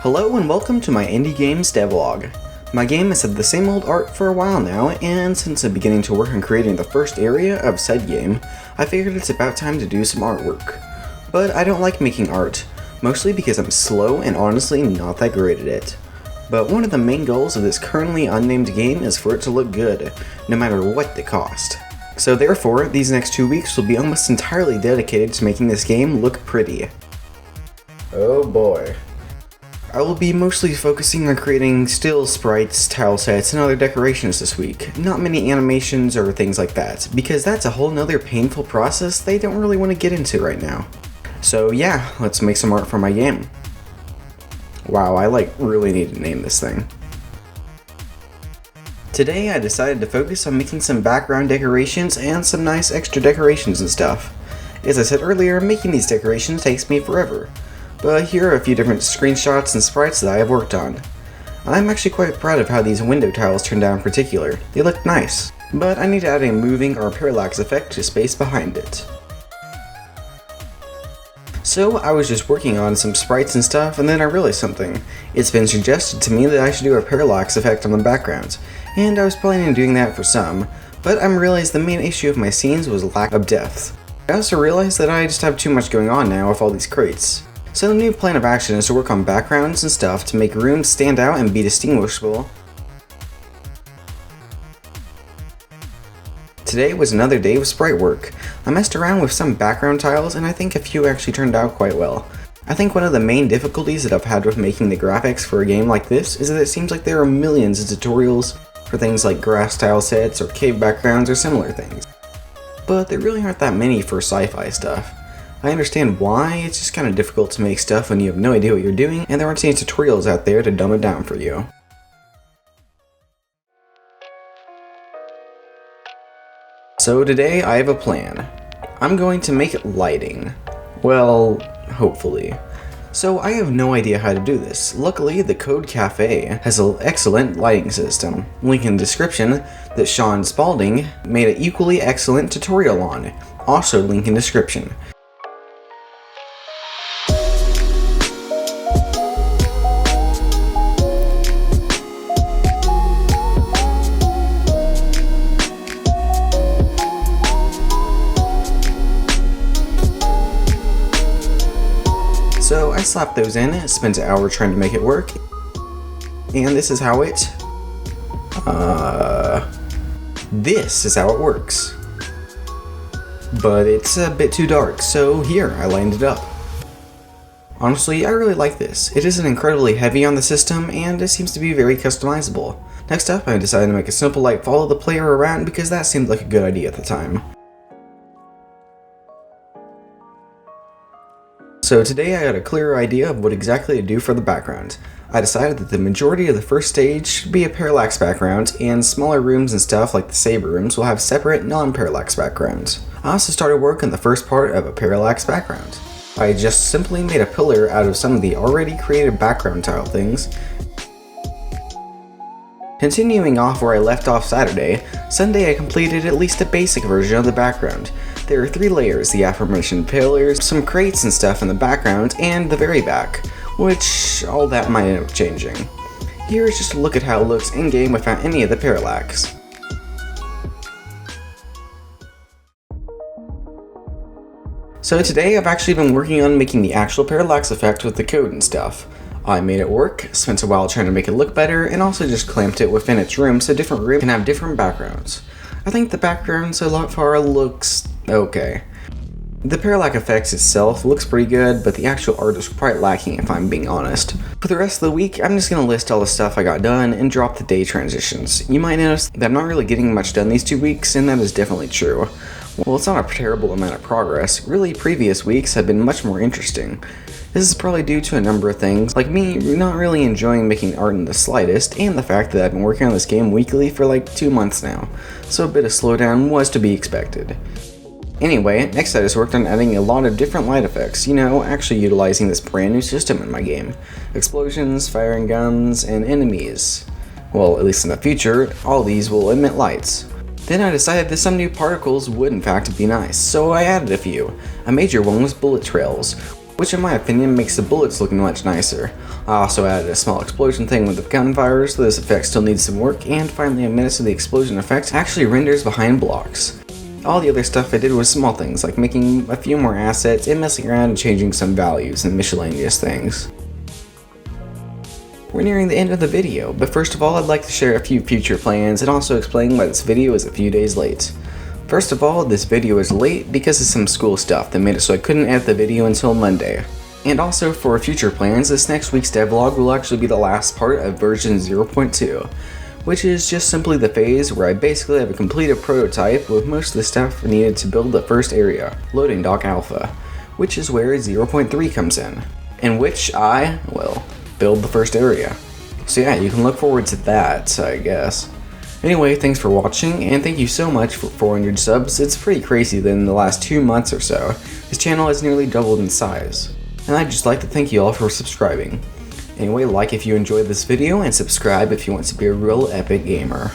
Hello and welcome to my indie games devlog. My game has had the same old art for a while now, and since I'm beginning to work on creating the first area of said game, I figured it's about time to do some artwork. But I don't like making art, mostly because I'm slow and honestly not that great at it. But one of the main goals of this currently unnamed game is for it to look good, no matter what the cost. So therefore, these next 2 weeks will be almost entirely dedicated to making this game look pretty. Oh boy. I will be mostly focusing on creating still sprites, tile sets, and other decorations this week. Not many animations or things like that, because that's a whole nother painful process they don't really want to get into right now. So yeah, let's make some art for my game. Wow, I really need to name this thing. Today I decided to focus on making some background decorations and some nice extra decorations and stuff. As I said earlier, making these decorations takes me forever. But here are a few different screenshots and sprites that I have worked on. I'm actually quite proud of how these window tiles turned out in particular. They look nice, but I need to add a moving or parallax effect to space behind it. So I was just working on some sprites and stuff, and then I realized something. It's been suggested to me that I should do a parallax effect on the background, and I was planning on doing that for some, but I realized the main issue of my scenes was lack of depth. I also realized that I just have too much going on now with all these crates. So the new plan of action is to work on backgrounds and stuff to make rooms stand out and be distinguishable. Today was another day of sprite work. I messed around with some background tiles and I think a few actually turned out quite well. I think one of the main difficulties that I've had with making the graphics for a game like this is that it seems like there are millions of tutorials for things like grass tile sets or cave backgrounds or similar things. But there really aren't that many for sci-fi stuff. I understand why, it's just kind of difficult to make stuff when you have no idea what you're doing, and there aren't any tutorials out there to dumb it down for you. So today I have a plan. I'm going to make lighting. Well, hopefully. So I have no idea how to do this. Luckily, the Code Cafe has an excellent lighting system. Link in the description that Sean Spalding made an equally excellent tutorial on. Also link in description. So I slapped those in, spent an hour trying to make it work, and this is how it works. But it's a bit too dark, so here, I lined it up. Honestly, I really like this. It isn't incredibly heavy on the system, and it seems to be very customizable. Next up, I decided to make a simple light follow the player around because that seemed like a good idea at the time. So today I had a clearer idea of what exactly to do for the background. I decided that the majority of the first stage should be a parallax background, and smaller rooms and stuff like the saber rooms will have separate non-parallax backgrounds. I also started work on the first part of a parallax background. I just simply made a pillar out of some of the already created background tile things. Continuing off where I left off Saturday, Sunday I completed at least a basic version of the background. There are 3 layers, the aforementioned pillars, some crates and stuff in the background, and the very back, which all that might end up changing. Here is just a look at how it looks in-game without any of the parallax. So today I've actually been working on making the actual parallax effect with the code and stuff. I made it work, spent a while trying to make it look better, and also just clamped it within its room so different rooms can have different backgrounds. I think the background so far looks okay. The parallax effects itself looks pretty good, but the actual art is quite lacking if I'm being honest. For the rest of the week, I'm just going to list all the stuff I got done and drop the day transitions. You might notice that I'm not really getting much done these 2 weeks, and that is definitely true. Well, it's not a terrible amount of progress. Really, previous weeks have been much more interesting. This is probably due to a number of things, like me not really enjoying making art in the slightest, and the fact that I've been working on this game weekly for 2 months now, so a bit of slowdown was to be expected. Anyway, next I just worked on adding a lot of different light effects, actually utilizing this brand new system in my game. Explosions, firing guns, and enemies. Well, at least in the future, all these will emit lights. Then I decided that some new particles would in fact be nice, so I added a few. A major one was bullet trails. which in my opinion makes the bullets look much nicer. I also added a small explosion thing with the gunfire, so this effect still needs some work, and finally a menace of the explosion effect actually renders behind blocks. All the other stuff I did was small things, like making a few more assets and messing around and changing some values and miscellaneous things. We're nearing the end of the video, but first of all I'd like to share a few future plans and also explain why this video is a few days late. First of all, this video is late because of some school stuff that made it so I couldn't edit the video until Monday. And also for future plans, this next week's devlog will actually be the last part of version 0.2. Which is just simply the phase where I basically have a completed prototype with most of the stuff needed to build the first area, Loading Dock Alpha, which is where 0.3 comes in which I will build the first area. So yeah, you can look forward to that, I guess. Anyway, thanks for watching, and thank you so much for 400 subs. It's pretty crazy that in the last 2 months or so, this channel has nearly doubled in size. And I'd just like to thank you all for subscribing. Anyway, like if you enjoyed this video, and subscribe if you want to be a real epic gamer.